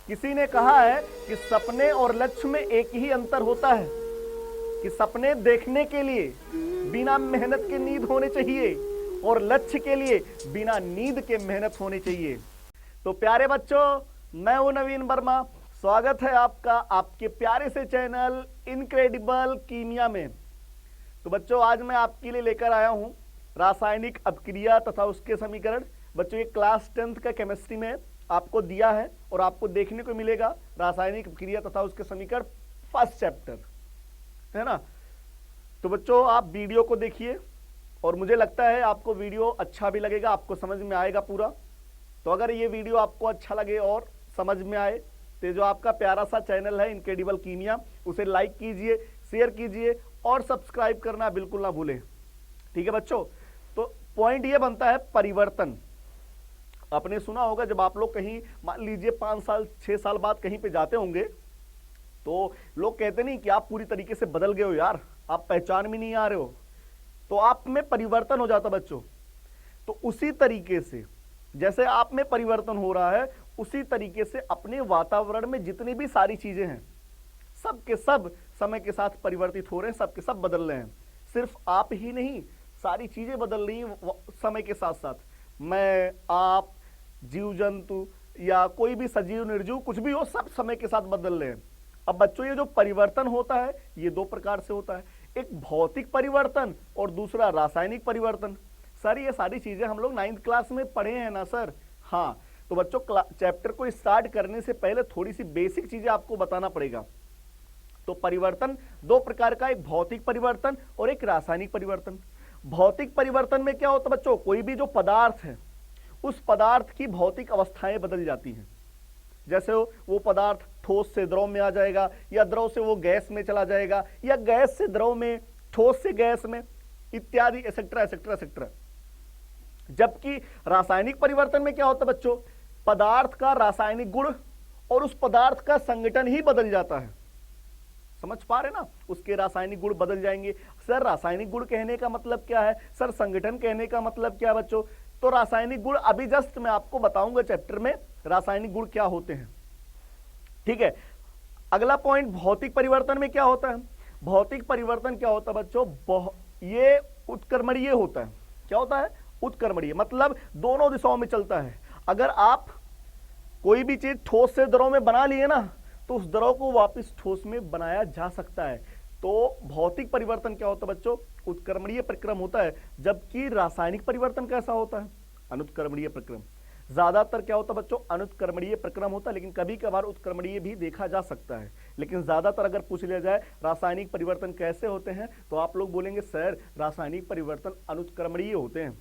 किसी ने कहा है कि सपने और लक्ष्य में एक ही अंतर होता है कि सपने देखने के लिए बिना मेहनत के नींद होने चाहिए और लक्ष्य के लिए बिना नींद के मेहनत होनी चाहिए। तो प्यारे बच्चों, मैं हूं नवीन वर्मा। स्वागत है आपका आपके प्यारे से चैनल इनक्रेडिबल कीमिया में। तो बच्चों, आज मैं आपके लिए लेकर आया हूं रासायनिक अपक्रिया तथा उसके समीकरण। बच्चों, ये क्लास 10th का केमिस्ट्री में आपको दिया है और आपको देखने को मिलेगा रासायनिक अपक्रिया तथा उसके समीकरण फर्स्ट चैप्टर, है ना। तो बच्चों, आप वीडियो को देखिए और मुझे लगता है आपको वीडियो अच्छा भी लगेगा, आपको समझ में आएगा पूरा। तो अगर ये वीडियो आपको अच्छा लगे और समझ में आए तो जो आपका प्यारा सा चैनल है इनक्रेडिबल कीमिया, उसे लाइक कीजिए, शेयर कीजिए और सब्सक्राइब करना बिल्कुल ना भूलें। ठीक है बच्चों। तो पॉइंट ये बनता है परिवर्तन। आपने सुना होगा जब आप लोग कहीं मान लीजिए 5 साल 6 साल बाद कहीं पे जाते होंगे तो लोग कहते नहीं कि आप पूरी तरीके से बदल गए हो यार, आप पहचान में नहीं आ रहे हो, तो आप में परिवर्तन हो जाता बच्चों। तो उसी तरीके से जैसे आप में परिवर्तन हो रहा है, उसी तरीके से अपने वातावरण में जितनी भी सारी चीजें हैं सब के सब समय के साथ परिवर्तित हो रहे हैं, सब के सब बदल रहे हैं। सिर्फ आप ही नहीं, सारी चीजें बदल रही हैं समय के साथ साथ। मैं, आप, जीव जंतु या कोई भी सजीव निर्जीव कुछ भी हो, सब समय के साथ बदल रहे हैं। अब बच्चों, ये जो परिवर्तन होता है ये दो प्रकार से होता है, एक भौतिक परिवर्तन और दूसरा रासायनिक परिवर्तन। सर, ये सारी चीजें हम लोग 9th क्लास में पढ़े हैं ना सर? हाँ। तो बच्चों, चैप्टर को स्टार्ट करने से पहले थोड़ी सी बेसिक चीजें आपको बताना पड़ेगा। तो परिवर्तन दो प्रकार का, एक भौतिक परिवर्तन और एक रासायनिक परिवर्तन। भौतिक परिवर्तन में क्या होता है बच्चों, कोई भी जो पदार्थ है उस पदार्थ की भौतिक अवस्थाएं बदल जाती हैं। जैसे वो पदार्थ ठोस से द्रव में आ जाएगा, या द्रव से वो गैस में चला जाएगा, या गैस से द्रव में, ठोस से गैस में, इत्यादि, एक्सेट्रा एक्सेट्रा एक्सेट्रा। जबकि रासायनिक परिवर्तन में क्या होता है बच्चों, पदार्थ का रासायनिक गुण और उस पदार्थ का संगठन ही बदल जाता है। समझ पा रहे ना? उसके रासायनिक गुण बदल जाएंगे। सर, रासायनिक गुण कहने का मतलब क्या है? सर, संगठन कहने का मतलब क्या है बच्चों? तो रासायनिक गुण अभी जस्ट मैं आपको बताऊंगा चैप्टर में रासायनिक गुण क्या होते हैं। ठीक है। अगला पॉइंट, भौतिक परिवर्तन में क्या होता है? भौतिक परिवर्तन क्या होता है बच्चों? ये उत्क्रमणीय होता है। क्या होता है? उत्क्रमणीय, मतलब दोनों दिशाओं में चलता है। अगर आप कोई भी चीज ठोस से द्रव में बना लिए ना, तो उस द्रव को वापस ठोस में बनाया जा सकता है। तो भौतिक परिवर्तन क्या होता है बच्चों? उत्क्रमणीय प्रक्रम होता है। जबकि रासायनिक परिवर्तन कैसा होता है? अनुत्क्रमणीय प्रक्रम। ज्यादातर क्या होता है बच्चों? अनुत्क्रमणीय प्रक्रम होता है, लेकिन कभी कभार उत्क्रमणीय भी देखा जा सकता है। लेकिन ज्यादातर अगर पूछ लिया जाए रासायनिक परिवर्तन कैसे होते हैं, तो आप लोग बोलेंगे सर रासायनिक परिवर्तन अनुत्क्रमणीय होते हैं।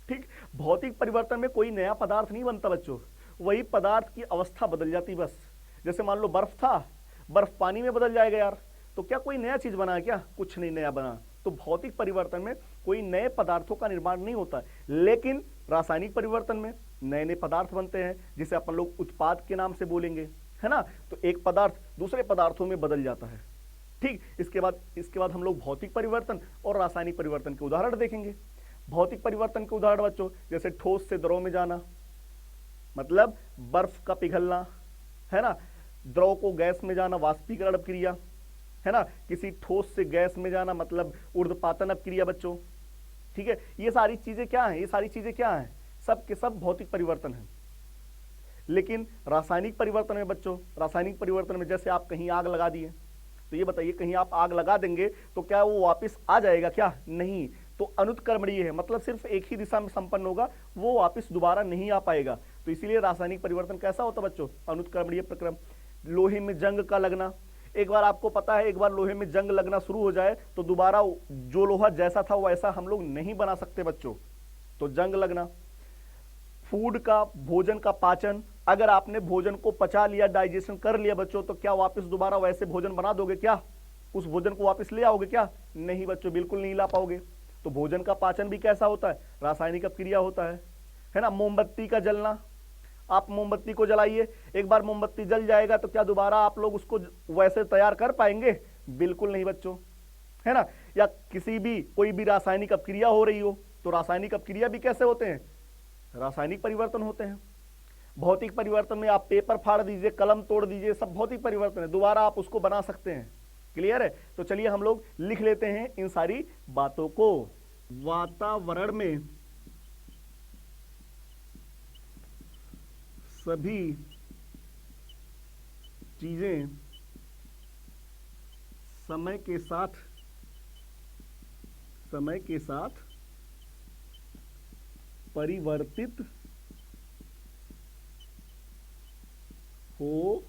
ठीक। भौतिक परिवर्तन में कोई नया पदार्थ नहीं बनता बच्चों, वही पदार्थ की अवस्था बदल जाती बस। जैसे मान लो बर्फ था, बर्फ पानी में बदल जाएगा यार, तो क्या कोई नया चीज बना? क्या कुछ नहीं नया बना। तो भौतिक परिवर्तन में कोई नए पदार्थों का निर्माण नहीं होता, लेकिन रासायनिक परिवर्तन में नए नए पदार्थ बनते हैं, जिसे अपन लोग उत्पाद के नाम से बोलेंगे, है ना। तो एक पदार्थ दूसरे पदार्थों में बदल जाता है। ठीक। इसके बाद हम लोग भौतिक परिवर्तन और रासायनिक परिवर्तन के उदाहरण देखेंगे। भौतिक परिवर्तन के उदाहरण बच्चों, जैसे ठोस से द्रव में जाना, मतलब बर्फ का पिघलना, है ना। द्रव को गैस में जाना, वाष्पीकरण अपक्रिया, है ना। किसी ठोस से गैस में जाना, मतलब ऊर्ध्वपातन अपक्रिया बच्चों। ठीक है। ये सारी चीजें क्या हैं? ये सारी चीजें क्या हैं? सब के सब भौतिक परिवर्तन है। लेकिन रासायनिक परिवर्तन में बच्चों, रासायनिक परिवर्तन में जैसे आप कहीं आग लगा दिए, तो ये बताइए, कहीं आप आग लगा देंगे तो क्या वो वापस आ जाएगा? क्या नहीं। तो अनुत्क्रमणीय है, मतलब सिर्फ एक ही दिशा में संपन्न होगा, वो वापस दोबारा नहीं आ पाएगा। तो इसीलिए रासायनिक परिवर्तन कैसा होता है बच्चों? अनुत्क्रमणीय प्रक्रम। लोहे में जंग का लगना, एक बार आपको पता है, एक बार लोहे में जंग लगना शुरू हो जाए तो दोबारा जो लोहा जैसा था वैसा हम लोग नहीं बना सकते बच्चों। तो जंग लगना। फूड का, भोजन का पाचन, अगर आपने भोजन को पचा लिया, डाइजेशन कर लिया बच्चों, तो क्या वापस दोबारा वैसे भोजन बना दोगे? क्या उस भोजन को वापस ले आओगे? क्या नहीं बच्चों, बिल्कुल नहीं ला पाओगे। तो भोजन का पाचन भी कैसा होता है? रासायनिक अपक्रिया होता है ना। मोमबत्ती का जलना, आप मोमबत्ती को जलाइए, एक बार मोमबत्ती जल जाएगा तो क्या दोबारा आप लोग उसको वैसे तैयार कर पाएंगे? बिल्कुल नहीं बच्चों, है ना। या किसी भी कोई भी रासायनिक अपक्रिया हो रही हो, तो रासायनिक अपक्रिया भी कैसे होते हैं? रासायनिक परिवर्तन होते हैं। भौतिक परिवर्तन में आप पेपर फाड़ दीजिए, कलम तोड़ दीजिए, सब भौतिक परिवर्तन है, दोबारा आप उसको बना सकते हैं। क्लियर है? तो चलिए हम लोग लिख लेते हैं इन सारी बातों को। वातावरण में सभी चीजें समय के साथ परिवर्तित हो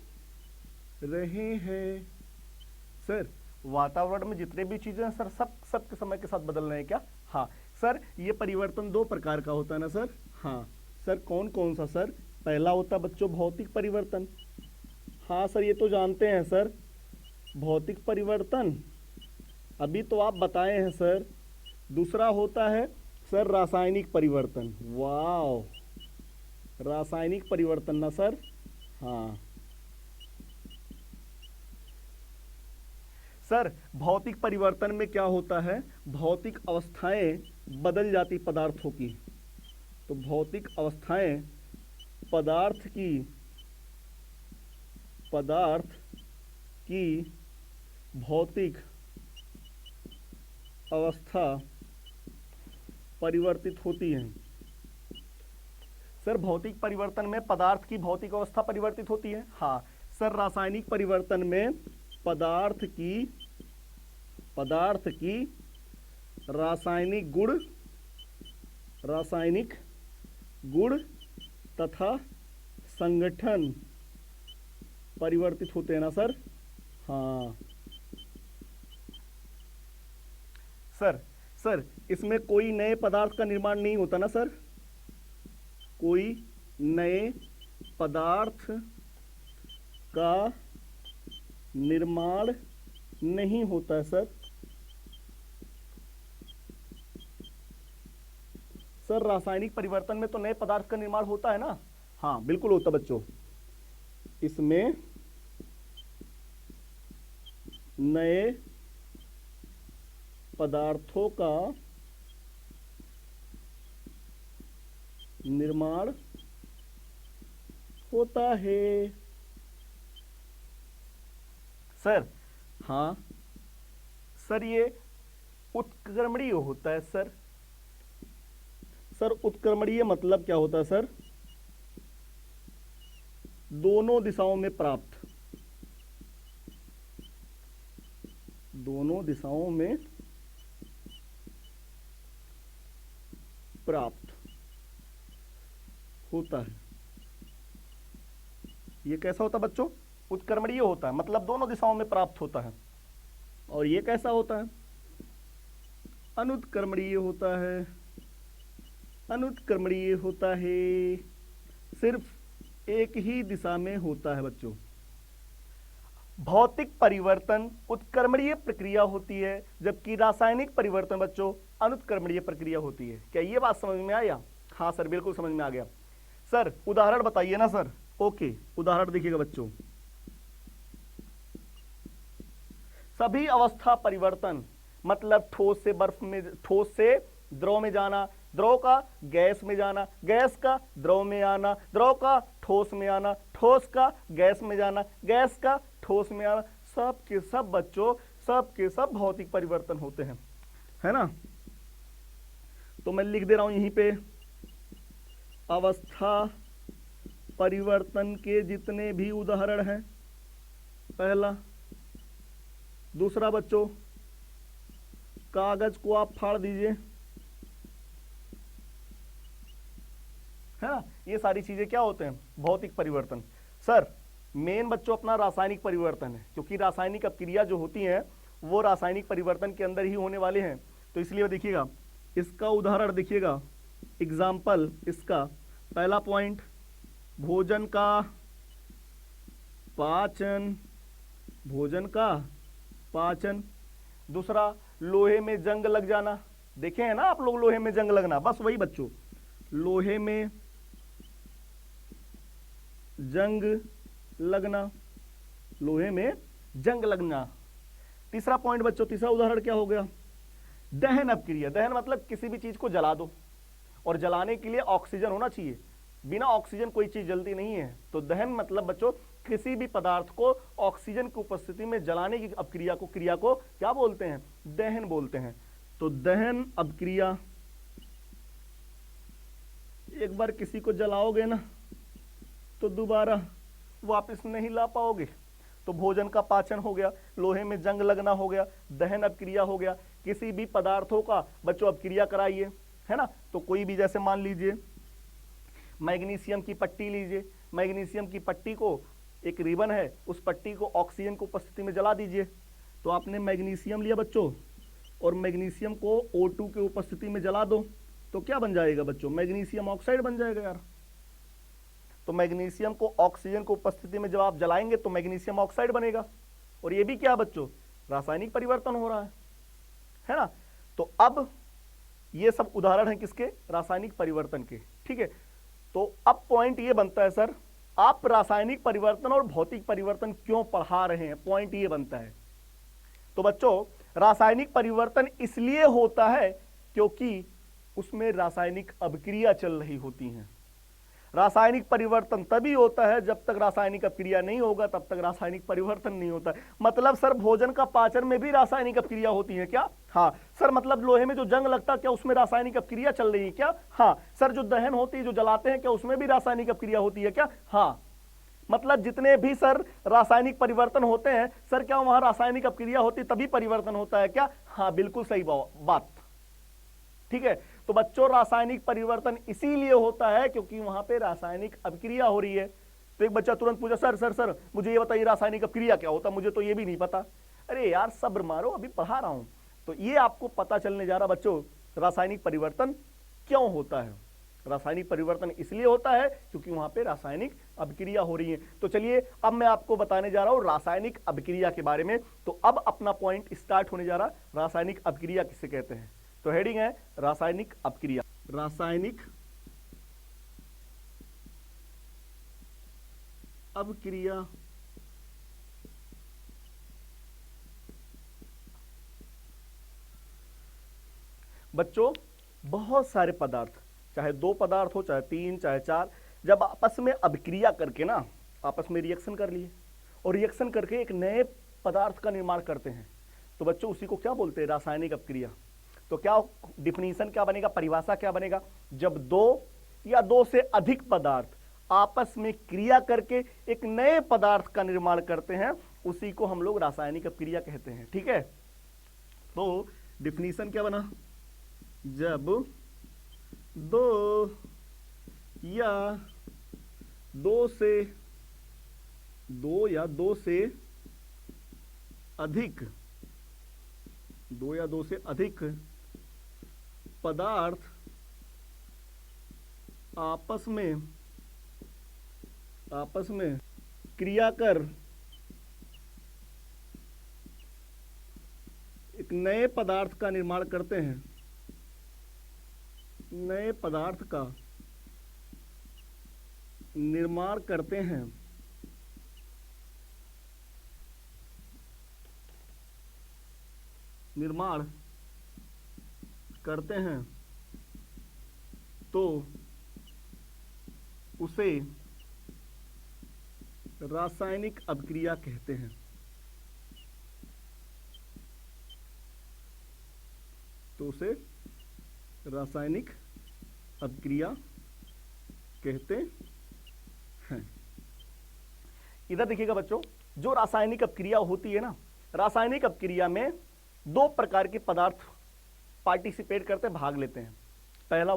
रहे हैं। सर वातावरण में जितने भी चीजें हैं सर, सब के समय के साथ बदल रहे हैं क्या? हाँ सर, ये परिवर्तन दो प्रकार का होता है ना सर? हाँ सर, कौन कौन सा सर? पहला होता है बच्चों भौतिक परिवर्तन। हाँ सर, ये तो जानते हैं सर, भौतिक परिवर्तन अभी तो आप बताए हैं सर। दूसरा होता है सर रासायनिक परिवर्तन। वाह, रासायनिक परिवर्तन ना सर? हाँ सर, भौतिक परिवर्तन में क्या होता है, भौतिक अवस्थाएं बदल जाती पदार्थों की। तो भौतिक अवस्थाएं पदार्थ की भौतिक अवस्था परिवर्तित होती है। सर भौतिक परिवर्तन में पदार्थ की भौतिक अवस्था परिवर्तित होती है। हाँ सर, रासायनिक परिवर्तन में पदार्थ की रासायनिक गुण तथा संगठन परिवर्तित होते हैं ना सर? हाँ सर, इसमें कोई नए पदार्थ का निर्माण नहीं होता ना सर? कोई नए पदार्थ का निर्माण नहीं होता है सर। सर रासायनिक परिवर्तन में तो नए पदार्थ का निर्माण होता है ना? हाँ बिल्कुल होता बच्चों, इसमें नए पदार्थों का निर्माण होता है सर। हाँ सर, ये उत्क्रमणीय होता है सर। सर उत्क्रमणीय मतलब क्या होता है सर? दोनों दिशाओं में प्राप्त, दोनों दिशाओं में प्राप्त होता है। ये कैसा होता है बच्चों? उत्क्रमणीय होता है, मतलब दोनों दिशाओं में प्राप्त होता है। और ये कैसा होता है? अनुत्क्रमणीय होता है। अनुत्क्रमणीय होता है, सिर्फ एक ही दिशा में होता है बच्चों। भौतिक परिवर्तन उत्क्रमणीय प्रक्रिया होती है, जबकि रासायनिक परिवर्तन बच्चों अनुत्क्रमणीय प्रक्रिया होती है। क्या ये बात समझ में आया? हाँ सर, बिल्कुल समझ में आ गया। सर उदाहरण बताइए ना सर? ओके, उदाहरण देखिएगा बच्चों। सभी अवस्था परिवर्तन मतलब ठोस से बर्फ में, ठोस से द्रव में जाना, द्रव का गैस में जाना, गैस का द्रव में आना, द्रव का ठोस में आना, ठोस का गैस में जाना, गैस का ठोस में आना, सब के सब बच्चों, सब के सब भौतिक परिवर्तन होते हैं, है ना? तो मैं लिख दे रहा हूं यहीं पे, अवस्था परिवर्तन के जितने भी उदाहरण हैं, पहला। दूसरा बच्चों, कागज को आप फाड़ दीजिए, है ना? ये सारी चीजें क्या होते हैं? भौतिक परिवर्तन। सर मेन बच्चों अपना रासायनिक परिवर्तन है, क्योंकि रासायनिक अपक्रिया जो होती हैं वो रासायनिक परिवर्तन के अंदर ही होने वाले हैं। तो इसलिए देखिएगा, इसका उदाहरण देखिएगा, एग्जाम्पल इसका। पहला पॉइंट, भोजन का पाचन, भोजन का पाचन। दूसरा, लोहे में जंग लग जाना। देखे हैं ना आप लोग लोहे में जंग लगना? बस वही बच्चों, लोहे में जंग लगना, लोहे में जंग लगना। तीसरा पॉइंट बच्चों, तीसरा उदाहरण क्या हो गया? दहन अपक्रिया। दहन मतलब किसी भी चीज को जला दो, और जलाने के लिए ऑक्सीजन होना चाहिए। बिना ऑक्सीजन कोई चीज जलती नहीं है। तो दहन मतलब बच्चों किसी भी पदार्थ को ऑक्सीजन की उपस्थिति में जलाने की अपक्रिया को, क्रिया को क्या बोलते हैं? दहन बोलते हैं। तो दहन अपक्रिया, एक बार किसी को जलाओगे ना तो दोबारा वापस नहीं ला पाओगे। तो भोजन का पाचन हो गया, लोहे में जंग लगना हो गया, दहन अपक्रिया हो गया। किसी भी पदार्थों का बच्चों अपक्रिया कराइए, है ना। तो कोई भी, जैसे मान लीजिए मैग्नीशियम की पट्टी लीजिए, मैग्नीशियम की पट्टी को एक रिबन है, उस पट्टी को ऑक्सीजन की उपस्थिति में जला दीजिए। तो आपने मैग्नीशियम लिया बच्चों और मैग्नीशियम को O2 की उपस्थिति में जला दो, तो क्या बन जाएगा बच्चों? मैग्नीशियम ऑक्साइड बन जाएगा यार। तो मैग्नीशियम को ऑक्सीजन की उपस्थिति में जब आप जलाएंगे तो मैग्नीशियम ऑक्साइड बनेगा। और ये भी क्या बच्चों? रासायनिक परिवर्तन हो रहा है ना। तो अब ये सब उदाहरण है किसके? रासायनिक परिवर्तन के, ठीक है। तो अब पॉइंट ये बनता है सर, आप रासायनिक परिवर्तन और भौतिक परिवर्तन क्यों पढ़ा रहे हैं? पॉइंट ये बनता है। तो बच्चों रासायनिक परिवर्तन इसलिए होता है क्योंकि उसमें रासायनिक अभिक्रिया चल रही होती है। रासायनिक परिवर्तन तभी होता है जब तक रासायनिक अपक्रिया नहीं होगा, तब तक रासायनिक परिवर्तन नहीं होता है। मतलब सर भोजन का पाचन में भी रासायनिक अपक्रिया होती है क्या? हाँ सर। मतलब लोहे में जो जंग लगता है क्या उसमें रासायनिक अपक्रिया चल रही है क्या? हाँ सर। जो दहन होती है, जो जलाते हैं, क्या उसमें भी रासायनिक अपक्रिया होती है क्या? हाँ। मतलब जितने भी सर रासायनिक परिवर्तन होते हैं सर, क्या वहां रासायनिक अपक्रिया होती तभी परिवर्तन होता है क्या? हाँ बिल्कुल सही बात, ठीक है। तो बच्चों रासायनिक परिवर्तन इसीलिए होता है क्योंकि वहां पे रासायनिक अपक्रिया हो रही है। तो एक बच्चा तुरंत पूछा, सर सर सर मुझे ये बताइए रासायनिक अपक्रिया क्या होता है, मुझे तो ये भी नहीं पता। अरे यार सब्र मारो, अभी पढ़ा रहा हूं। तो ये आपको पता चलने जा रहा बच्चों, रासायनिक परिवर्तन क्यों होता है। रासायनिक परिवर्तन इसलिए होता है क्योंकि वहां पे रासायनिक अभिक्रिया हो रही है। तो चलिए अब मैं आपको बताने जा रहा हूं रासायनिक अभिक्रिया के बारे में। तो अब अपना पॉइंट स्टार्ट होने जा रहा, रासायनिक अभिक्रिया किसे कहते हैं। तो हेडिंग है रासायनिक अपक्रिया। रासायनिक अपक्रिया बच्चों बहुत सारे पदार्थ, चाहे 2 पदार्थ हो, चाहे 3, चाहे 4, जब आपस में अभिक्रिया करके ना, आपस में रिएक्शन कर लिए और रिएक्शन करके एक नए पदार्थ का निर्माण करते हैं, तो बच्चों उसी को क्या बोलते हैं? रासायनिक अपक्रिया। तो क्या डिफिनीशन क्या बनेगा, परिभाषा क्या बनेगा? जब 2 या 2 से अधिक पदार्थ आपस में क्रिया करके एक नए पदार्थ का निर्माण करते हैं, उसी को हम लोग रासायनिक अपक्रिया कहते हैं, ठीक है। तो डिफिनीशन क्या बना? जब 2 या 2 से अधिक पदार्थ आपस में क्रिया कर एक नए पदार्थ का निर्माण करते हैं, नए पदार्थ का निर्माण करते हैं, तो उसे रासायनिक अपक्रिया कहते हैं। तो उसे रासायनिक अपक्रिया कहते हैं। इधर देखिएगा बच्चों, जो रासायनिक अपक्रिया होती है ना, रासायनिक अपक्रिया में 2 प्रकार के पदार्थ पार्टिसिपेट करते हैं, भाग लेते हैं। पहला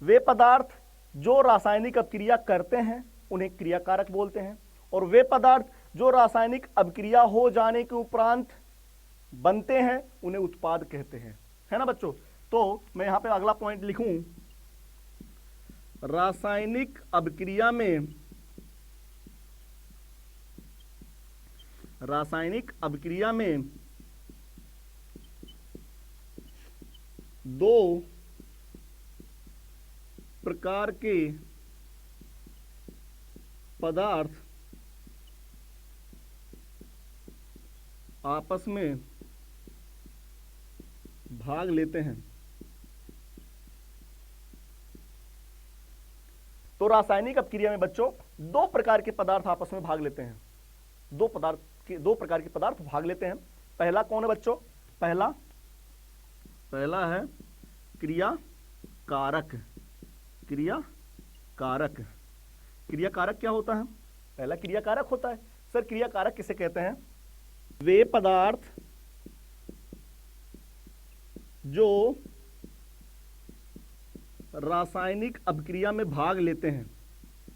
वे पदार्थ जो रासायनिक अपक्रिया करते हैं उन्हें क्रियाकारक बोलते हैं, और वे पदार्थ जो रासायनिक अपक्रिया हो जाने के उपरांत बनते हैं उन्हें उत्पाद कहते हैं, है ना बच्चों। तो मैं यहां पे अगला पॉइंट लिखूं, रासायनिक अपक्रिया में 2 प्रकार के पदार्थ आपस में भाग लेते हैं। तो रासायनिक अपक्रिया में बच्चों दो प्रकार के पदार्थ आपस में भाग लेते हैं, दो प्रकार के पदार्थ भाग लेते हैं। पहला कौन है बच्चों? पहला है क्रिया कारक। क्रिया कारक, क्रिया कारक क्या होता है? पहला क्रिया कारक होता है। सर क्रिया कारक किसे कहते हैं? वे पदार्थ जो रासायनिक अभिक्रिया में भाग लेते हैं,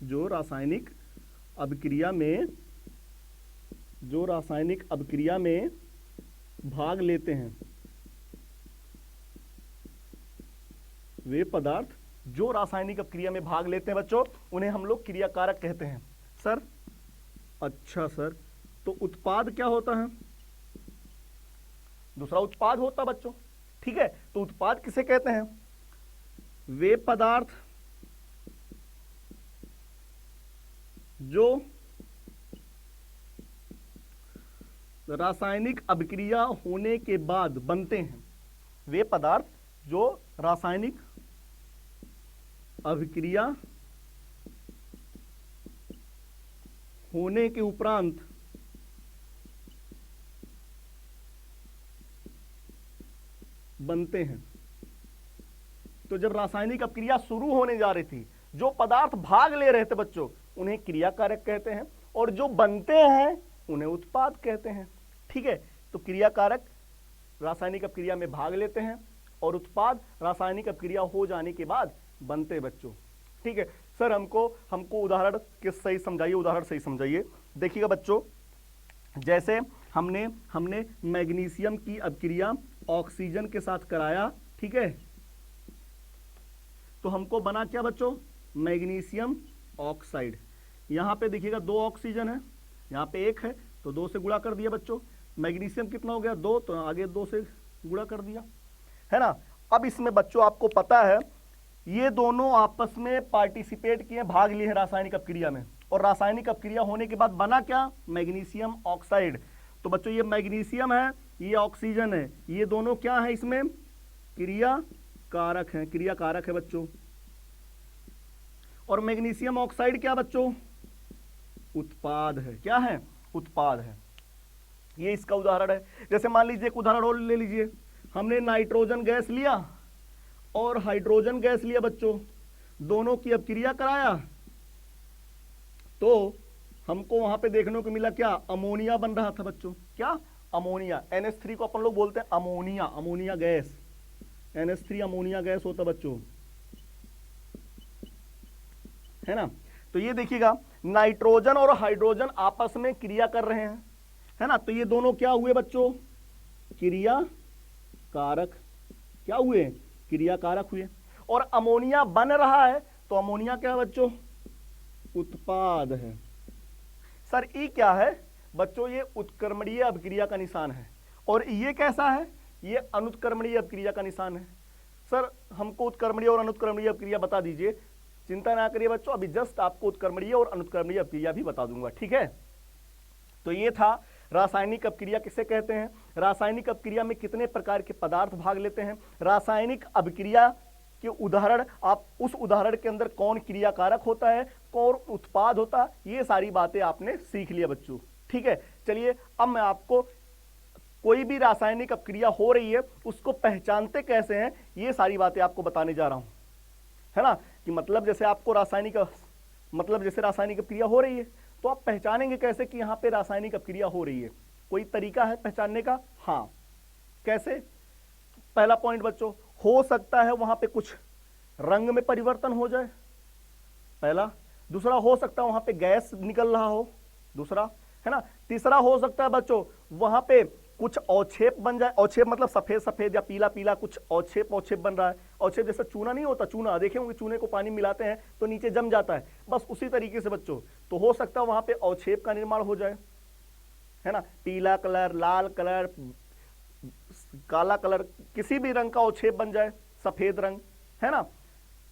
जो रासायनिक अभिक्रिया में भाग लेते हैं, वे पदार्थ जो रासायनिक अपक्रिया में भाग लेते हैं बच्चों, उन्हें हम लोग क्रिया कारक कहते हैं। सर अच्छा सर, तो उत्पाद क्या होता है? दूसरा उत्पाद होता बच्चों, ठीक है। तो उत्पाद किसे कहते हैं? वे पदार्थ जो रासायनिक अभिक्रिया होने के बाद बनते हैं, वे पदार्थ जो रासायनिक अभिक्रिया होने के उपरांत बनते हैं। तो जब रासायनिक अपक्रिया शुरू होने जा रही थी, जो पदार्थ भाग ले रहे थे बच्चों, उन्हें क्रिया कारक कहते हैं, और जो बनते हैं उन्हें उत्पाद कहते हैं, ठीक है। तो क्रिया कारक रासायनिक अपक्रिया में भाग लेते हैं और उत्पाद रासायनिक अपक्रिया हो जाने के बाद बनते हैं बच्चों, ठीक है। सर हमको उदाहरण के सही समझाइए, उदाहरण सही समझाइए। देखिएगा बच्चों, जैसे हमने मैग्नीशियम की अपक्रिया ऑक्सीजन के साथ कराया, ठीक है। तो हमको बना क्या बच्चों? Magnesium oxide. यहां पे देखिएगा दो ऑक्सीजन है, यहां पे एक है, तो दो से गुणा कर दिया बच्चों। मैग्नीशियम कितना हो गया? 2, तो आगे 2 से गुणा कर दिया, है ना। अब इसमें बच्चों आपको पता है ये दोनों आपस में पार्टिसिपेट किए, भाग लिए हैं रासायनिक अपक्रिया में, और रासायनिक अपक्रिया होने के बाद बना क्या? Magnesium oxide. तो बच्चों ये मैग्नीशियम है, ये ऑक्सीजन है, ये दोनों क्या है? इसमें क्रिया कारक है, क्रिया कारक है बच्चों। और मैग्नीशियम ऑक्साइड क्या बच्चों? उत्पाद है। क्या है? उत्पाद है। ये इसका उदाहरण है। जैसे मान लीजिए एक उदाहरण और ले लीजिए, हमने नाइट्रोजन गैस लिया और हाइड्रोजन गैस लिया बच्चों, दोनों की अपक्रिया कराया, तो हमको वहां पे देखने को मिला क्या? अमोनिया बन रहा था बच्चों। क्या? अमोनिया। NH3 को अपन लोग बोलते हैं ammonia, ammonia gas. NH3 ammonia gas होता बच्चों, है ना। तो ये देखिएगा नाइट्रोजन और हाइड्रोजन आपस में क्रिया कर रहे हैं, है ना। तो ये दोनों क्या हुए बच्चों? क्रिया कारक। क्या हुए? क्रिया कारक हुए। और अमोनिया बन रहा है, तो अमोनिया क्या है बच्चों? उत्पाद है। सर ई क्या है बच्चों? ये उत्क्रमणीय अभिक्रिया का निशान है। और ये कैसा है? ये अनुत्क्रमणीय अभिक्रिया का निशान है। सर हमको उत्क्रमणीय और अनुत्क्रमणीय अभिक्रिया बता दीजिए। चिंता ना करिए बच्चों, अभी जस्ट आपको उत्क्रमणीय और अनुत्क्रमणीय अभिक्रिया भी बता दूंगा, ठीक है। तो ये था रासायनिक अपक्रिया किसे कहते हैं, रासायनिक अपक्रिया में कितने प्रकार के पदार्थ भाग लेते हैं, रासायनिक अभिक्रिया के उदाहरण, आप उस उदाहरण के अंदर कौन क्रिया कारक होता है, कौन उत्पाद होता है, ये सारी बातें आपने सीख लिया बच्चों, ठीक है। चलिए अब मैं आपको कोई भी रासायनिक अपक्रिया हो रही है उसको पहचानते कैसे हैं, ये सारी बातें आपको बताने जा रहा हूं, है ना। कि मतलब जैसे आपको रासायनिक अपक्रिया हो रही है तो आप पहचानेंगे कैसे कि यहां पे रासायनिक अपक्रिया हो रही है। कोई तरीका है पहचानने का? हाँ। कैसे? पहला पॉइंट बच्चों, हो सकता है वहां पे कुछ रंग में परिवर्तन हो जाए, पहला। दूसरा, हो सकता है वहां पे गैस निकल रहा हो, दूसरा, है ना। तीसरा, हो सकता है बच्चों वहां पे कुछ अवक्षेप बन जाए, अवक्षेप मतलब सफेद सफेद या पीला पीला कुछ अवक्षेप बन रहा है। अवक्षेप जैसे चूना नहीं होता, चूना देखे होंगे, चूने को पानी मिलाते हैं तो नीचे जम जाता है, बस उसी तरीके से बच्चों। तो हो सकता है वहां पे अवक्षेप का निर्माण हो जाए, है ना। पीला कलर, लाल कलर, काला कलर, किसी भी रंग का अवक्षेप बन जाए, सफेद रंग, है ना।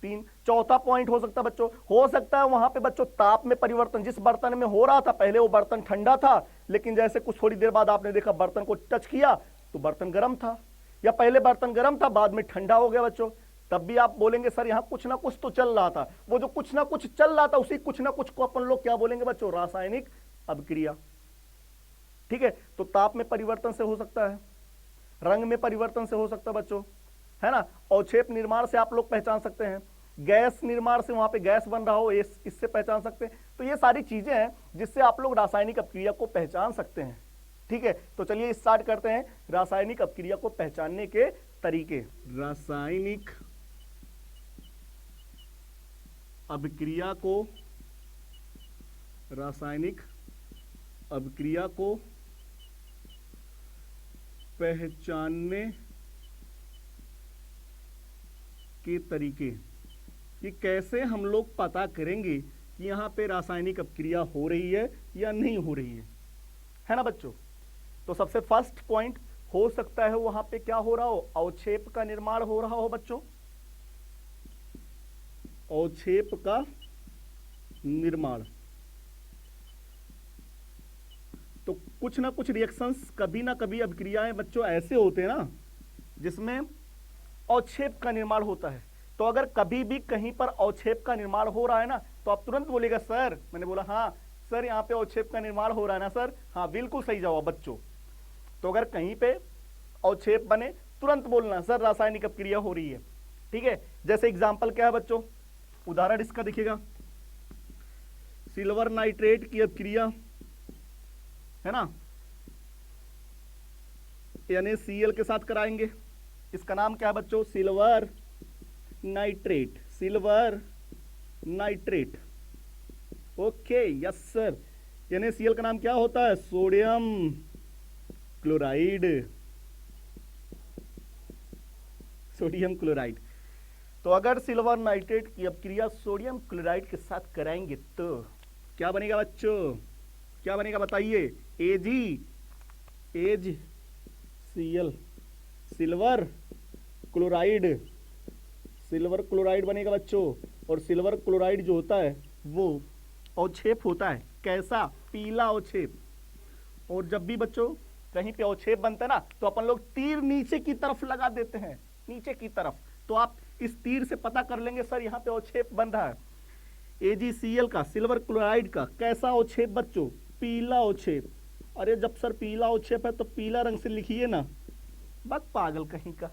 3। चौथा पॉइंट हो सकता है बच्चों, हो सकता है वहां पे बच्चों ताप में परिवर्तन, जिस बर्तन में हो रहा था पहले वो बर्तन ठंडा था, लेकिन जैसे कुछ थोड़ी देर बाद आपने देखा बर्तन को टच किया तो बर्तन गर्म था, या पहले बर्तन गर्म था बाद में ठंडा हो गया बच्चों, तब भी आप बोलेंगे सर यहाँ कुछ ना कुछ तो चल रहा था। वो जो कुछ ना कुछ चल रहा था, उसी कुछ ना कुछ को अपन लोग क्या बोलेंगे बच्चों? रासायनिक अभिक्रिया। ठीक है, तो ताप में परिवर्तन से हो सकता है, रंग में परिवर्तन से हो सकता है बच्चों, है ना। अवक्षेप निर्माण से आप लोग पहचान सकते हैं, गैस निर्माण से वहां पे गैस बन रहा हो इससे पहचान सकते हैं। तो ये सारी चीजें हैं जिससे आप लोग रासायनिक अपक्रिया को पहचान सकते हैं। ठीक है, तो चलिए स्टार्ट करते हैं रासायनिक अपक्रिया को पहचानने के तरीके। रासायनिक अभिक्रिया को पहचानने के तरीके, कि कैसे हम लोग पता करेंगे कि यहाँ पे रासायनिक अपक्रिया हो रही है या नहीं हो रही है ना बच्चों। तो सबसे फर्स्ट पॉइंट हो सकता है वहां पे क्या हो रहा हो? अवक्षेप का निर्माण हो रहा हो बच्चों, अवक्षेप का निर्माण। तो कुछ ना कुछ रिएक्शंस, कभी ना कभी अभिक्रियाएं बच्चों ऐसे होते हैं ना जिसमें अवक्षेप का निर्माण होता है। तो अगर कभी भी कहीं पर अवक्षेप का निर्माण हो रहा है ना, तो आप तुरंत बोलेगा सर, मैंने बोला हाँ सर यहाँ पे अवक्षेप का निर्माण हो रहा है ना सर, हाँ बिल्कुल सही जवाब बच्चों। तो अगर कहीं पे अवक्षेप बने तुरंत बोलना सर रासायनिक अपक्रिया हो रही है। ठीक है, जैसे एग्जांपल क्या है बच्चों, उदाहरण इसका दिखेगा, सिल्वर नाइट्रेट की अपक्रिया है ना, NaCl के साथ कराएंगे। इसका नाम क्या है बच्चों? Silver nitrate, silver nitrate. Okay, yes sir. NaCl का नाम क्या होता है? Sodium chloride, sodium chloride. तो अगर सिल्वर नाइट्रेट की अपक्रिया सोडियम क्लोराइड के साथ कराएंगे तो क्या बनेगा बच्चों? क्या बनेगा बताइए? AgCl, silver chloride, silver chloride बनेगा बच्चों। और सिल्वर क्लोराइड जो होता है वो अवक्षेप होता है, कैसा? पीला अवक्षेप। और जब भी बच्चों कहीं पे अवक्षेप बनता है ना, तो अपन लोग तीर नीचे की तरफ लगा देते हैं, नीचे की तरफ। तो आप इस तीर से पता कर लेंगे सर यहाँ पे अवक्षेप बन रहा है। AgCl का, सिल्वर क्लोराइड का कैसा अवक्षेप बच्चों? पीला अवक्षेप। अरे जब सर पीला अवक्षेप है तो पीला रंग से लिखिए ना, बस पागल कहीं का।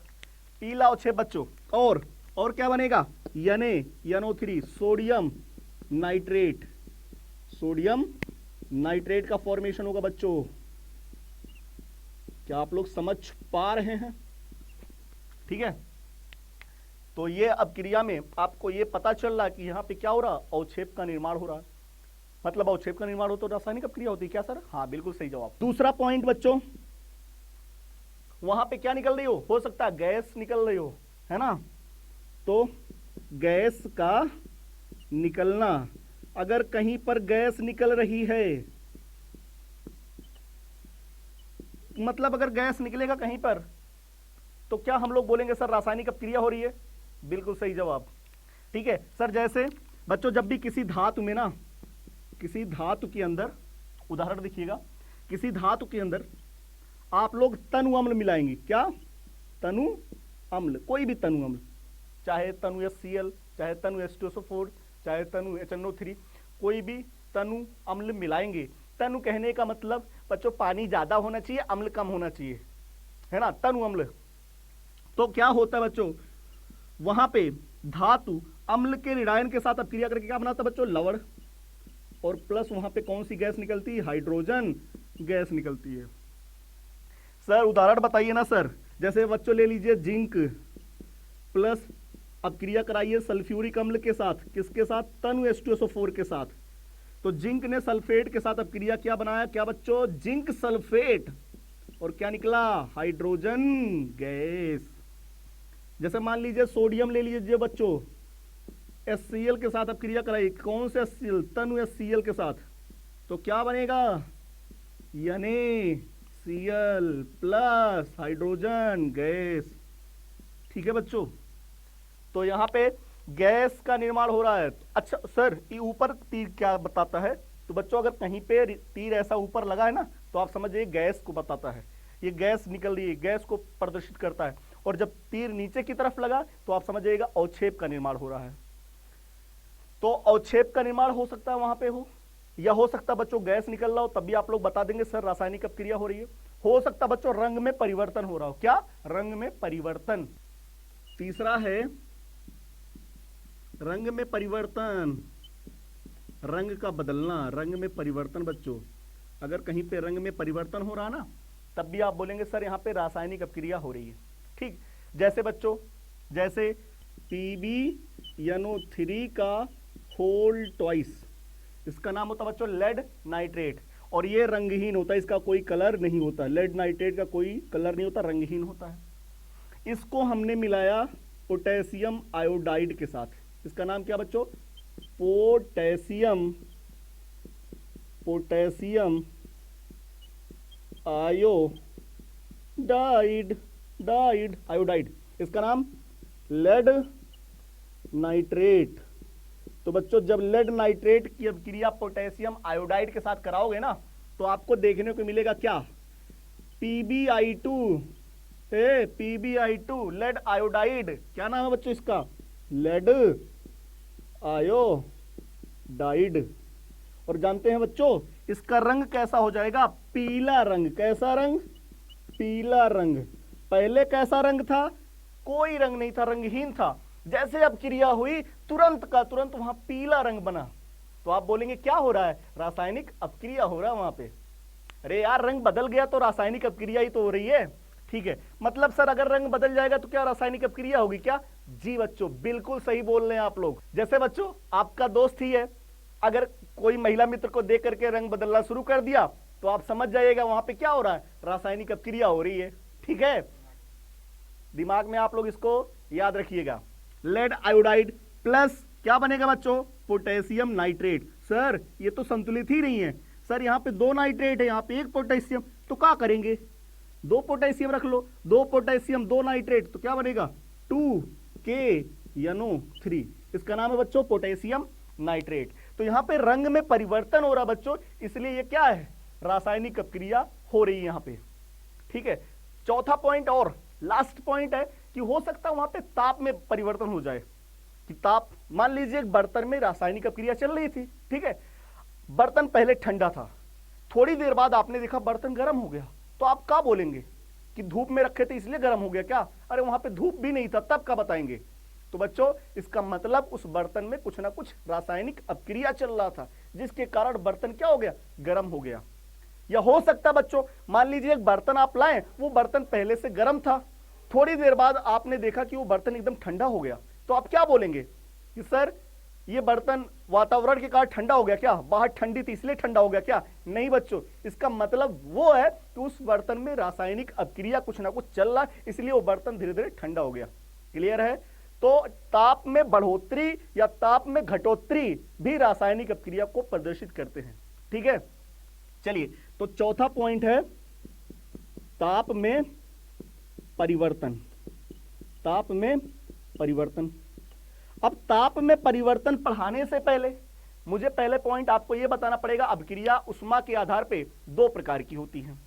पीला अवक्षेप बच्चों। और क्या बनेगा? NaNO3, sodium nitrate, sodium nitrate का फॉर्मेशन होगा बच्चों। क्या आप लोग समझ पा रहे हैं? ठीक है, तो ये अपक्रिया में आपको ये पता चल रहा है कि यहाँ पे क्या हो रहा है? अवक्षेप का निर्माण हो रहा है। मतलब अवक्षेप का निर्माण हो तो रासायनिक अपक्रिया होती है क्या सर? हाँ बिल्कुल सही जवाब। दूसरा पॉइंट बच्चों, वहां पे क्या निकल रही हो सकता है गैस निकल रही हो, है ना। तो गैस का निकलना, अगर कहीं पर गैस निकल रही है, मतलब अगर गैस निकलेगा कहीं पर, तो क्या हम लोग बोलेंगे सर रासायनिक अपक्रिया हो रही है? बिल्कुल सही जवाब। ठीक है सर, जैसे बच्चों जब भी किसी धातु में ना, किसी धातु के अंदर, उदाहरण देखिएगा, किसी धातु के अंदर आप लोग तनु अम्ल मिलाएंगे। क्या? तनु अम्ल, कोई भी तनु अम्ल, चाहे तनु HCl, चाहे तनु H2SO4, चाहे तनु HNO3, कोई भी तनु अम्ल मिलाएंगे। तनु कहने का मतलब बच्चों पानी ज्यादा होना चाहिए, अम्ल कम होना चाहिए, है ना, तनु अम्ल। तो क्या होता है बच्चों, वहां पे धातु अम्ल के ऋणायन के साथ अपक्रिया करके क्या बनाता है बच्चों? लवण। और प्लस वहां पे कौन सी गैस निकलती है? हाइड्रोजन गैस निकलती है। सर उदाहरण बताइए ना सर। जैसे बच्चों ले लीजिए जिंक प्लस अपक्रिया कराइए सल्फ्यूरिक अम्ल के साथ, किसके साथ? तनु H2SO4 के साथ। तो जिंक ने सल्फेट के साथ अपक्रिया क्या बनाया? क्या बच्चों? Zinc sulphate. और क्या निकला? Hydrogen gas. जैसे मान लीजिए सोडियम ले लीजिए बच्चों, HCl के साथ अपक्रिया कराई, कौन से HCl? तनु HCl के साथ। तो क्या बनेगा? NaCl plus hydrogen gas. ठीक है बच्चों, तो यहाँ पे गैस का निर्माण हो रहा है। अच्छा सर, ये ऊपर तीर क्या बताता है? तो बच्चों अगर कहीं पे तीर ऐसा ऊपर लगा है ना, तो आप समझिए गैस को बताता है। ये गैस निकल रही है, गैस को प्रदर्शित करता है। और जब तीर नीचे की तरफ लगा तो आप समझ जाइएगा अवक्षेप का निर्माण हो रहा है। तो अवक्षेप का निर्माण हो सकता है वहां पे या हो सकता है बच्चों गैस निकल रहा हो, तब भी आप लोग बता देंगे सर रासायनिक अपक्रिया हो रही है। हो सकता बच्चों रंग में परिवर्तन हो रहा हो, क्या रंग में परिवर्तन। तीसरा है रंग में परिवर्तन, रंग का बदलना, रंग में परिवर्तन। बच्चों अगर कहीं पे रंग में परिवर्तन हो रहा ना तब भी आप बोलेंगे सर यहाँ पे रासायनिक अपक्रिया हो रही है। ठीक, जैसे बच्चों जैसे PbNO3 का होल ट्वाइस, इसका नाम होता है बच्चों लेड नाइट्रेट, और ये रंगहीन होता है, इसका कोई कलर नहीं होता। लेड नाइट्रेट का कोई कलर नहीं होता, रंगहीन होता है। इसको हमने मिलाया पोटेशियम आयोडाइड के साथ, इसका नाम क्या बच्चों पोटेशियम आयोडाइड, इसका नाम लेड नाइट्रेट। तो बच्चों जब लेड नाइट्रेट की अपक्रिया पोटेशियम आयोडाइड के साथ कराओगे ना तो आपको देखने को मिलेगा क्या PbI2, लेड आयोडाइड। क्या नाम है बच्चों इसका लेड आयोडाइड। और जानते हैं बच्चों इसका रंग कैसा हो जाएगा, पीला रंग। कैसा रंग, पीला रंग। पहले कैसा रंग था, कोई रंग नहीं था, रंगहीन था। जैसे अपक्रिया हुई तुरंत का तुरंत वहां पीला रंग बना। तो आप बोलेंगे क्या हो रहा है, रासायनिक अपक्रिया हो रहा है वहां पे। अरे यार रंग बदल गया तो रासायनिक अपक्रिया ही तो हो रही है। ठीक है, मतलब सर अगर रंग बदल जाएगा तो क्या रासायनिक अपक्रिया होगी क्या? जी बच्चों बिल्कुल सही बोल रहे हैं आप लोग। जैसे बच्चों आपका दोस्त ही है, अगर कोई महिला मित्र को देख करके रंग बदलना शुरू कर दिया तो आप समझ जाइएगा वहां पे क्या हो रहा है, रासायनिक अपक्रिया हो रही है। ठीक है, दिमाग में आप लोग इसको याद रखिएगा। लेड आयोडाइड प्लस क्या बनेगा बच्चों, पोटेशियम नाइट्रेट। सर ये तो संतुलित ही नहीं है सर, यहाँ पे 2 नाइट्रेट है, यहाँ पे 1 पोटेशियम, तो क्या करेंगे 2 पोटेशियम रख लो, 2 पोटेशियम 2 नाइट्रेट, तो क्या बनेगा 2KNO3, इसका नाम है बच्चों पोटेशियम नाइट्रेट। तो यहाँ पे रंग में परिवर्तन हो रहा बच्चों, इसलिए ये क्या है, रासायनिक अपक्रिया हो रही है यहाँ पे। ठीक है, चौथा पॉइंट और लास्ट पॉइंट है कि हो सकता है वहां पे ताप में परिवर्तन हो जाए। कि ताप, मान लीजिए एक बर्तन में रासायनिक अपक्रिया चल रही थी, ठीक है, बर्तन पहले ठंडा था, थोड़ी देर बाद आपने देखा बर्तन गर्म हो गया, तो आप क्या बोलेंगे कि धूप में रखे थे इसलिए गर्म हो गया क्या? अरे वहां पे धूप भी नहीं था, तब क्या बताएंगे? तो बच्चों इसका मतलब उस बर्तन में कुछ ना कुछ रासायनिक अपक्रिया चल रहा था जिसके कारण बर्तन क्या हो गया, गर्म हो गया। या हो सकता बच्चों मान लीजिए एक बर्तन आप लाएं, वो बर्तन पहले से गर्म था, थोड़ी देर बाद आपने देखा कि वो बर्तन एकदम ठंडा हो गया, तो आप क्या बोलेंगे कि सर ये बर्तन वातावरण के कारण ठंडा हो गया क्या, बाहर ठंडी थी इसलिए ठंडा हो गया क्या? नहीं बच्चों, इसका मतलब वो है कि उस बर्तन में रासायनिक अपक्रिया कुछ ना कुछ चल रहा, इसलिए वो बर्तन धीरे धीरे ठंडा हो गया। क्लियर है? तो ताप में बढ़ोतरी या ताप में घटोतरी भी रासायनिक अपक्रिया को प्रदर्शित करते हैं। ठीक है, चलिए तो चौथा पॉइंट है ताप में परिवर्तन। ताप में परिवर्तन। अब ताप में परिवर्तन पढ़ाने से पहले मुझे पहले पॉइंट आपको यह बताना पड़ेगा, अपक्रिया उष्मा के आधार पे 2 प्रकार की होती है,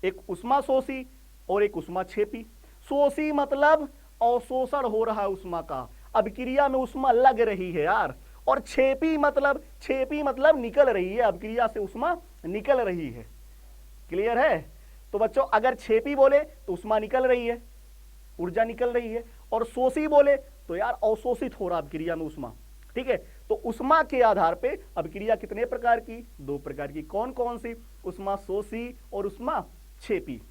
एक उष्मा शोषी और एक उष्मा क्षेपी। शोषी मतलब अवशोषण हो रहा है उष्मा का, अपक्रिया में उष्मा लग रही है यार, और क्षेपी मतलब निकल रही है, अपक्रिया से उष्मा निकल रही है। क्लियर है? तो बच्चों अगर क्षेपी बोले तो उष्मा निकल रही है, ऊर्जा निकल रही है, और शोषी बोले तो यार अवशोषित हो रहा अपक्रिया में उष्मा। ठीक है, तो उष्मा के आधार पे अपक्रिया कितने प्रकार की, 2 प्रकार की। कौन कौन सी? उष्मा शोषी और उष्मा क्षेपी।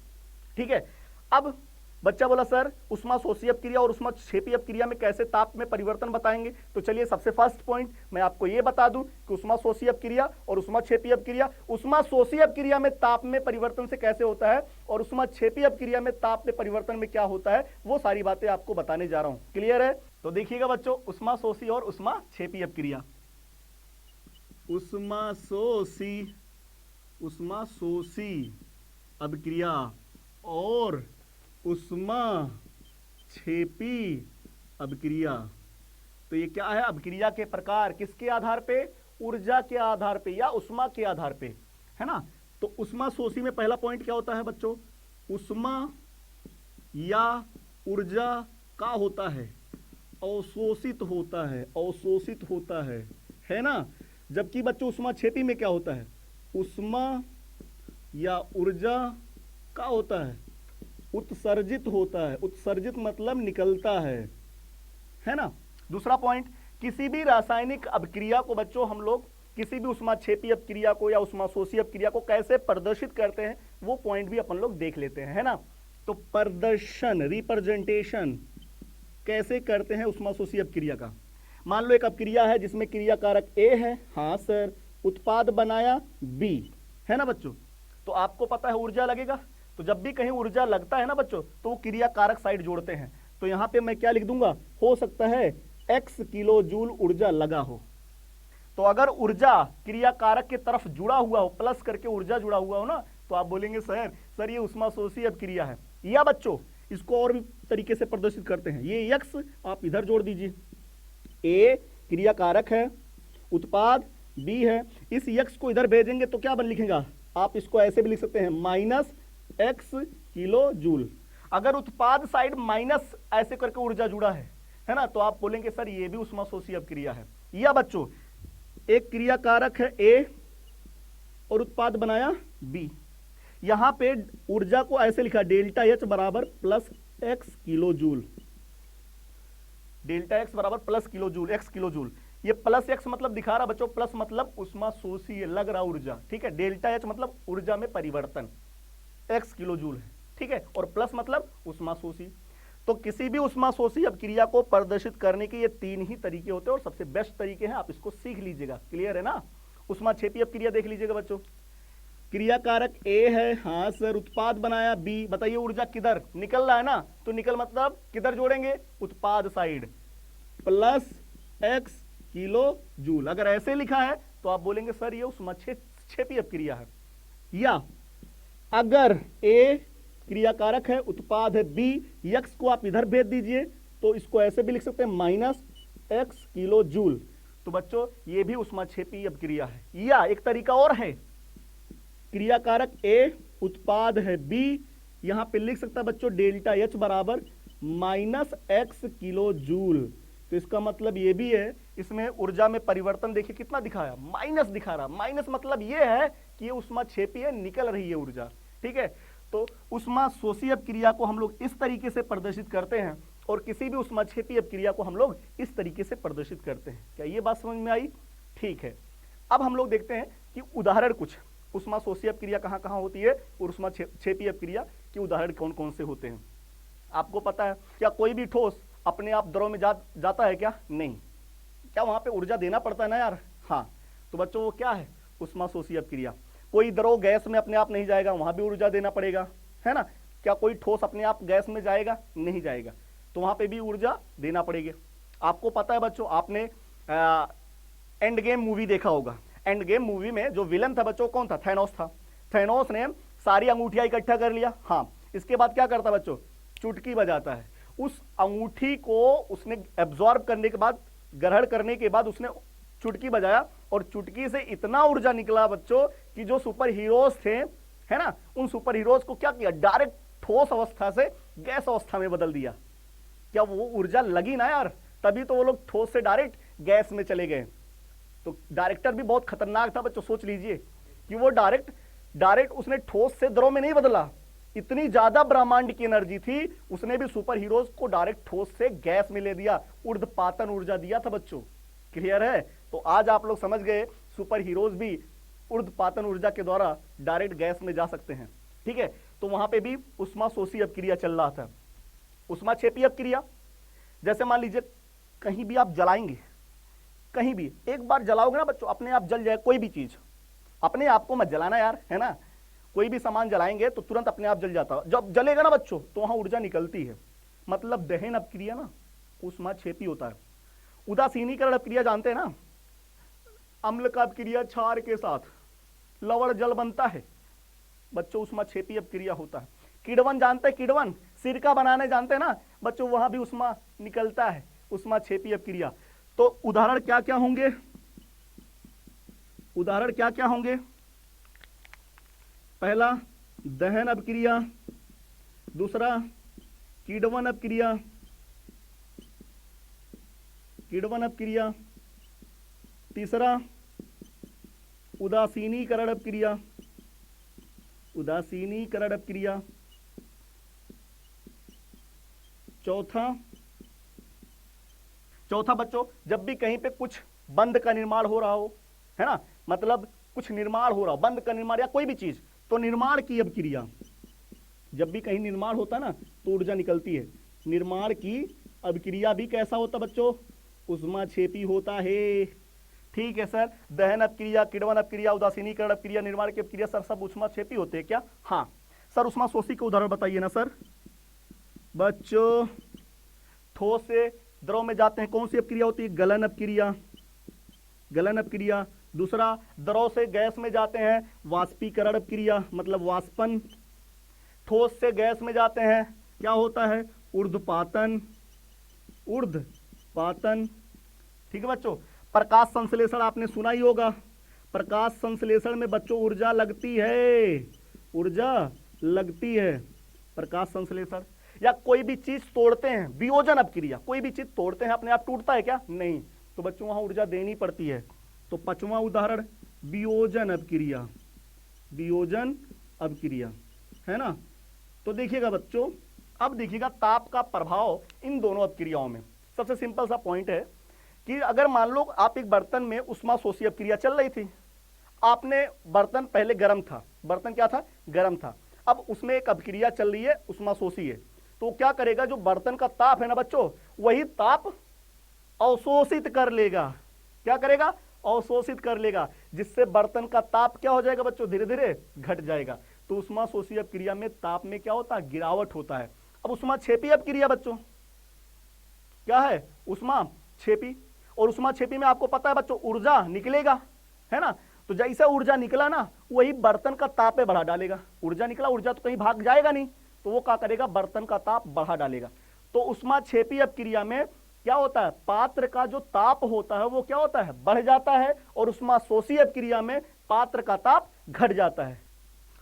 ठीक है, अब बच्चा बोला सर उष्मा शोषी अपक्रिया और उष्मा क्षेपी अपक्रिया में कैसे ताप में परिवर्तन बताएंगे? तो चलिए सबसे फर्स्ट पॉइंट मैं आपको यह बता दूं कि उष्मा शोषी अपक्रिया और उष्मा क्षेपी अपक्रिया, उष्मा शोषी अपक्रिया में ताप में परिवर्तन से कैसे होता है और उष्मा क्षेपी अपक्रिया में ताप में परिवर्तन में क्या होता है, वो सारी बातें आपको बताने जा रहा हूं। क्लियर है? तो देखिएगा बच्चों, उष्मा शोषी और उष्मा क्षेपी अपक्रिया। उष्मा शोषी अपक्रिया और उष्मा क्षेपी अपक्रिया। तो ये क्या है? अपक्रिया के प्रकार किसके आधार पे? ऊर्जा के आधार पे या उष्मा के आधार पे, है ना। तो उष्मा शोषी में पहला पॉइंट क्या होता है बच्चों? उष्मा या ऊर्जा का होता है, अवशोषित होता है, अवशोषित होता है ना। जबकि बच्चों ऊष्माक्षेपी में क्या होता है, ऊष्मा या ऊर्जा का होता है, उत्सर्जित होता है। उत्सर्जित मतलब निकलता है ना। दूसरा पॉइंट, किसी भी रासायनिक अभिक्रिया को बच्चों हम लोग किसी भी ऊष्माक्षेपी अभिक्रिया को या ऊष्माशोषी अभिक्रिया को कैसे प्रदर्शित करते हैं वो पॉइंट भी अपन लोग देख लेते हैं, है ना। तो प्रदर्शन, रिप्रेजेंटेशन कैसे करते हैं ऊष्माशोषी अभिक्रिया का। मान लो एक अभिक्रिया है जिसमें क्रिया कारक ए है, हाँ सर, उत्पाद बनाया बी, है ना बच्चों। तो आपको पता है ऊर्जा लगेगा, तो जब भी कहीं ऊर्जा लगता है ना बच्चों तो वो क्रिया कारक साइड जोड़ते हैं। तो यहां पे मैं क्या लिख दूंगा, हो सकता है x किलो जूल ऊर्जा लगा हो। तो अगर ऊर्जा क्रिया कारक की तरफ जुड़ा हुआ हो, प्लस करके ऊर्जा जुड़ा हुआ हो ना, तो आप बोलेंगे सर ये ऊष्माशोषी अभिक्रिया है। या बच्चों इसको और भी तरीके से प्रदर्शित करते हैं, ये x आप इधर जोड़ दीजिए, ए क्रिया कारक है, उत्पाद बी है, इस x को इधर भेजेंगे तो क्या बन लिखेगा, आप इसको ऐसे भी लिख सकते हैं माइनस x किलो जूल। अगर उत्पाद साइड माइनस ऐसे करके ऊर्जा जुड़ा है ना, तो आप बोलेंगे सर ये भी ऊष्माशोषी अभिक्रिया है। या बच्चों एक क्रिया कारक है ए और उत्पाद बनाया बी, यहां पे ऊर्जा को ऐसे लिखा डेल्टा एच बराबर plus X kilojoule, delta X बराबर plus kilojoule, X kilojoule. ये प्लस एक्स मतलब दिखा रहा बच्चों, प्लस मतलब ऊष्माशोषी लग रहा ऊर्जा, ठीक है। डेल्टा एच मतलब ऊर्जा में परिवर्तन, एक्स किलो जूल है, ठीक है, और प्लस मतलब ऊष्माशोषी। तो किसी भी ऊष्माशोषी अभिक्रिया को प्रदर्शित करने के ये तीन ही तरीके होते हैं और सबसे बेस्ट तरीके हैं, आप इसको सीख लीजिएगा। क्लियर है ना। ऊष्माक्षेपी अभिक्रिया देख लीजिएगा बच्चों, क्रिया कारक ए है, हाँ सर, उत्पाद बनाया बी, बताइए ऊर्जा किधर निकल रहा है ना, तो निकल मतलब किधर जोड़ेंगे, उत्पाद side, plus X kilo joule. अगर ऐसे लिखा है तो आप बोलेंगे सर ये ऊष्माक्षेपी अभिक्रिया है। या अगर ए क्रिया कारक है, उत्पाद है बी, यक्स को आप इधर भेज दीजिए तो इसको ऐसे भी लिख सकते हैं माइनस एक्स किलो जूल। तो बच्चों ये भी ऊष्माक्षेपी अभिक्रिया है। या एक तरीका और है, क्रिया कारक ए, उत्पाद है बी, यहां पे लिख सकता है बच्चों डेल्टा एच बराबर माइनस एक्स किलो जूल। तो इसका मतलब ये भी है, इसमें ऊर्जा में परिवर्तन देखिए कितना दिखाया, माइनस दिखा रहा। माइनस मतलब ये है कि ये ऊष्माक्षेपी है, निकल रही है ऊर्जा, ठीक है। तो ऊष्माशोषी अभिक्रिया को हम लोग इस तरीके से प्रदर्शित करते हैं और किसी भी ऊष्माक्षेपी अभिक्रिया को हम लोग इस तरीके से प्रदर्शित करते हैं। क्या ये बात समझ में आई, ठीक है। अब हम लोग देखते हैं कि उदाहरण कुछ ऊष्माशोषी अभिक्रिया कहां कहां होती है और ऊष्माक्षेपी अभिक्रिया के उदाहरण कौन कौन से होते हैं। आपको पता है क्या कोई भी ठोस अपने आप द्रव में जाता है क्या, नहीं, क्या वहां पे ऊर्जा देना पड़ता है ना यार, हाँ। तो बच्चों वो क्या है, ऊष्माशोषी अभिक्रिया। कोई द्रव गैस में अपने आप नहीं जाएगा, वहां भी ऊर्जा देना पड़ेगा, है ना। क्या कोई ठोस अपने आप गैस में जाएगा, नहीं जाएगा, तो वहां पे भी ऊर्जा देना पड़ेगी। आपको पता है बच्चों, आपने एंड गेम मूवी देखा होगा। एंड गेम मूवी में जो विलन था बच्चों कौन था, थैनोस था। थैनोस ने सारी अंगूठियां इकट्ठा कर लिया, हाँ। इसके बाद क्या करता बच्चों, चुटकी बजाता है। उस अंगूठी को उसने एब्जॉर्ब करने के बाद, ग्रहण करने के बाद उसने चुटकी बजाया और चुटकी से इतना ऊर्जा निकला बच्चों कि जो सुपर हीरोज थे, है ना, उन सुपर हीरोज को क्या किया, डायरेक्ट ठोस अवस्था से गैस अवस्था में बदल दिया। क्या वो ऊर्जा लगी ना यार, तभी तो वो लोग ठोस से डायरेक्ट गैस में चले गए। तो डायरेक्टर भी बहुत खतरनाक था बच्चों, सोच लीजिए कि वो डायरेक्ट उसने ठोस से द्रव में नहीं बदला, इतनी ज्यादा ब्रह्मांड की एनर्जी थी, उसने भी सुपर हीरोज को डायरेक्ट ठोस से गैस में ले दिया, ऊर्ध्वपातन ऊर्जा दिया था बच्चों। क्लियर है। तो आज आप लोग समझ गए सुपर हीरोज भी ऊर्ध्वपातन ऊर्जा के द्वारा डायरेक्ट गैस में जा सकते हैं, ठीक है। तो वहां पे भी ऊष्माशोषी अभिक्रिया चल रहा था। ऊष्माक्षेपी अभिक्रिया, जैसे मान लीजिए कहीं भी आप जलाएंगे, कहीं भी एक बार जलाओगे ना बच्चों, अपने आप जल जाए कोई भी चीज, अपने आप को मत जलाना यार, है ना। कोई भी सामान जलाएंगे तो तुरंत अपने आप जल जाता है, जब जलेगा ना बच्चों तो वहां ऊर्जा निकलती है, मतलब दहन अभिक्रिया ना ऊष्माक्षेपी होता है। उदासीनीकरण अभिक्रिया जानते हैं ना, अम्ल का अभिक्रिया क्षार के साथ लवण जल बनता है बच्चों, ऊष्माक्षेपी अभिक्रिया होता है। किण्वन जानते हैं, किण्वन सिरका बनाने जानते हैं ना बच्चों, वहां भी ऊष्मा निकलता है, ऊष्माक्षेपी अभिक्रिया। तो उदाहरण क्या क्या होंगे, उदाहरण क्या क्या होंगे, पहला दहन अभिक्रिया, दूसरा किण्वन अपक्रिया, किण्वन अपक्रिया। तीसरा उदासीनीकरण अपक्रिया, उदासीनीकरण अपक्रिया। चौथा बच्चों, जब भी कहीं पे कुछ बंद का निर्माण हो रहा हो, है ना, मतलब कुछ निर्माण हो रहा हो, बंद का निर्माण या कोई भी चीज, तो निर्माण की अपक्रिया। जब भी कहीं निर्माण होता ना तो ऊर्जा निकलती है। निर्माण की अपक्रिया भी कैसा होता बच्चों? उष्माक्षेपी होता है। ठीक है सर, दहन अपक्रिया, किण्वन अपक्रिया, उदासीनीकरण अपक्रिया, निर्माण की अपक्रिया सर सब उष्माक्षेपी होते हैं क्या? हाँ सर। उष्माशोषी के उदाहरण बताइए ना सर। बच्चों, ठोस से द्रव में जाते हैं, कौन सी अपक्रिया होती है? गलन अपक्रिया, गलन अपक्रिया। दूसरा, द्रव से गैस में जाते हैं, वाष्पीकरण अपक्रिया, मतलब वाष्पन। ठोस से गैस में जाते हैं, क्या होता है? ऊर्ध्वपातन, ऊर्ध्वपातन। ठीक है बच्चों। प्रकाश संश्लेषण आपने सुना ही होगा। प्रकाश संश्लेषण में बच्चों ऊर्जा लगती है, ऊर्जा लगती है। प्रकाश संश्लेषण। या कोई भी चीज तोड़ते हैं, वियोजन अपक्रिया, कोई भी चीज तोड़ते हैं, अपने आप टूटता है क्या? नहीं, तो बच्चों वहां ऊर्जा देनी पड़ती है। तो पांचवा उदाहरण वियोजन अपक्रिया, वियोजन अपक्रिया, है ना। तो देखिएगा बच्चों, अब देखिएगा ताप का प्रभाव इन दोनों अपक्रियाओं में। सबसे सिंपल सा पॉइंट है कि अगर मान लो आप एक बर्तन में उष्माशोषी अपक्रिया चल रही थी, आपने बर्तन पहले गर्म था, बर्तन क्या था? गर्म था। अब उसमें एक अपक्रिया चल रही है, उष्माशोषी है, तो क्या करेगा? जो बर्तन का ताप है ना बच्चों, वही ताप अवशोषित कर लेगा। क्या करेगा? अवशोषित कर लेगा, जिससे बर्तन का ताप क्या हो जाएगा बच्चों? धीरे धीरे घट जाएगा। तो उष्माशोषी अपक्रिया में ताप में क्या होता है? गिरावट होता है। अब उष्माक्षेपी अपक्रिया बच्चों क्या है? उष्माक्षेपी। और उष्माक्षेपी में आपको पता है बच्चों, ऊर्जा निकलेगा, है ना। तो जैसे ऊर्जा निकला ना, वही बर्तन का ताप बढ़ा डालेगा। ऊर्जा निकला, ऊर्जा तो कहीं भाग जाएगा नहीं, तो वो क्या करेगा? बर्तन का ताप बढ़ा डालेगा। तो उष्माक्षेपी अपक्रिया में क्या होता है? पात्र का जो ताप होता है वो क्या होता है? बढ़ जाता है। और उष्माशोषी अपक्रिया में पात्र का ताप घट जाता है।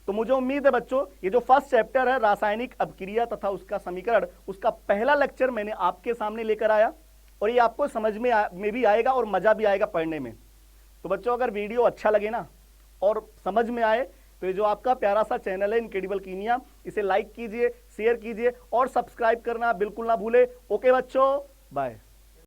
तो मुझे उम्मीद है बच्चों, ये जो फर्स्ट चैप्टर है रासायनिक अपक्रिया तथा उसका समीकरण, उसका पहला लेक्चर मैंने आपके सामने लेकर आया, और ये आपको समझ में भी आएगा और मजा भी आएगा पढ़ने में। तो बच्चों, अगर वीडियो अच्छा लगे ना और समझ में आए, तो ये जो आपका प्यारा सा चैनल है इनक्रेडिबल कीमिया, इसे लाइक कीजिए, शेयर कीजिए और सब्सक्राइब करना बिल्कुल ना भूले। ओके बच्चों, बाय।